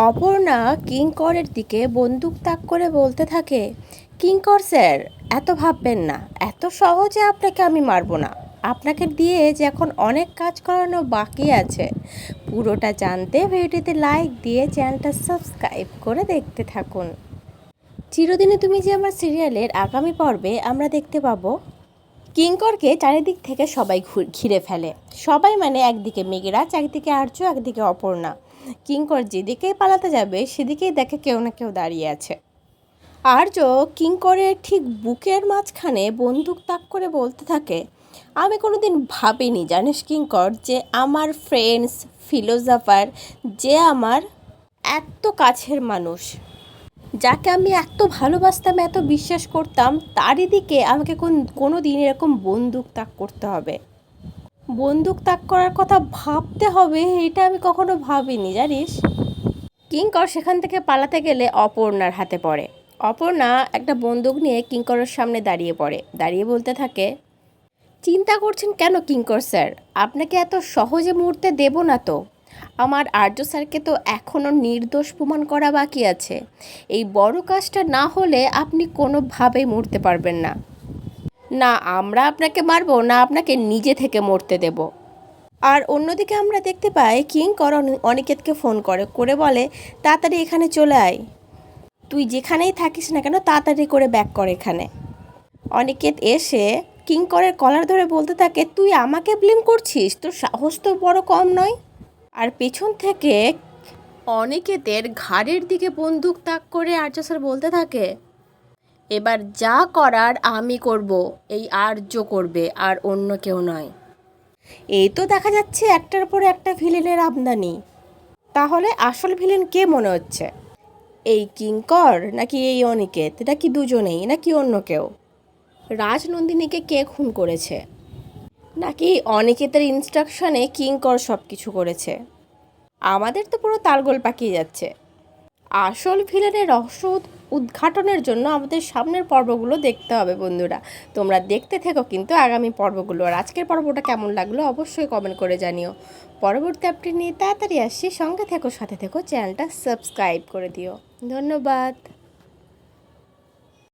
অপর্ণা কিঙ্করের দিকে বন্দুক তাক করে বলতে থাকে, কিঙ্কর স্যার, এত ভাববেন না, এত সহজে আপনাকে আমি মারবো না। আপনাকে দিয়ে যে এখন অনেক কাজ করানো বাকি আছে। পুরোটা জানতে ভিডিওতে লাইক দিয়ে চ্যানেলটা সাবস্ক্রাইব করে দেখতে থাকুন। চিরদিনে তুমি যে আমার সিরিয়ালের আগামী পর্বে আমরা দেখতে পাবো কিঙ্করকে চারিদিক থেকে সবাই ঘিরে ফেলে। সবাই মানে একদিকে মেঘরাজ, একদিকে আর্য, একদিকে অপর্ণা। কিঙ্কর যেদিকেই পালাতে যাবে সেদিকেই দেখে কেউ না কেউ দাঁড়িয়ে আছে। আর্য কিঙ্করের ঠিক বুকের মাঝখানে বন্দুক তাক করে বলতে থাকে, আমি কোনোদিন ভাবিনি জানিস কিঙ্কর, যে আমার ফ্রেন্ডস ফিলোসফার, যে আমার এত কাছের মানুষ, যাকে আমি এত ভালোবাসতাম, এত বিশ্বাস করতাম, তারই দিকে আমাকে কোনো দিন এরকম বন্দুক তাক করতে হবে, বন্দুক তাক করার কথা ভাবতে হবে, এটা আমি কখনো ভাবিনি জানিস। কিঙ্কর সেখান থেকে পালাতে গেলে অপর্ণার হাতে পড়ে। অপর্ণা একটা বন্দুক নিয়ে কিঙ্করের সামনে দাঁড়িয়ে বলতে থাকে, চিন্তা করছেন কেন কিঙ্কর স্যার? আপনাকে এত সহজে মরতে দেব না তো। আমার আর্য স্যারকে তো এখনও নির্দোষ প্রমাণ করা বাকি আছে। এই বড় কাজটা না হলে আপনি কোনোভাবেই মরতে পারবেন না। না আমরা আপনাকে মারবো, না আপনাকে নিজে থেকে মরতে দেব। আর অন্যদিকে আমরা দেখতে পাই কিঙ্কর অনিকেতকে ফোন করে বলে, তাড়াতাড়ি এখানে চলে আয়, তুই যেখানেই থাকিস না কেন তাড়াতাড়ি করে ব্যাক কর এখানে। অনিকেত এসে কিঙ্করের কলার ধরে বলতে থাকে, তুই আমাকে ব্লেম করছিস? তোর সাহস তো বড় কম নয়। আর পেছন থেকে অনিকেতের ঘাড়ের দিকে বন্দুক তাক করে আর্য স্যার বলতে থাকে, এবার যা করার আমি করব, এই আর্য করবে আর অন্য কেউ নয়। এই তো দেখা যাচ্ছে একটার পর একটা ভিলেনের আমদানি। তাহলে আসল ভিলেন কে মনে হচ্ছে? এই কিঙ্কর নাকি এই অনিকেত, নাকি দুজনেই, নাকি অন্য কেউ? রাজনন্দিনীকে কে খুন করেছে? নাকি অনিকেতের ইনস্ট্রাকশনে কিঙ্কর সব কিছু করেছে? আমাদের তো পুরো তালগোল পাকিয়ে যাচ্ছে। আসল ভিলেনের রহস্য উদ্ঘাটনের জন্য আমাদের সামনের পর্বগুলো দেখতে হবে বন্ধুরা। তোমরা দেখতে থেকো কিন্তু আগামী পর্বগুলো। আর আজকের পর্বটা কেমন লাগলো অবশ্যই কমেন্ট করে জানিও। পরবর্তী আপডেট নিয়ে তাড়াতাড়ি আসছি, সঙ্গে থেকো, সাথে থেকো, চ্যানেলটা সাবস্ক্রাইব করে দিও। ধন্যবাদ।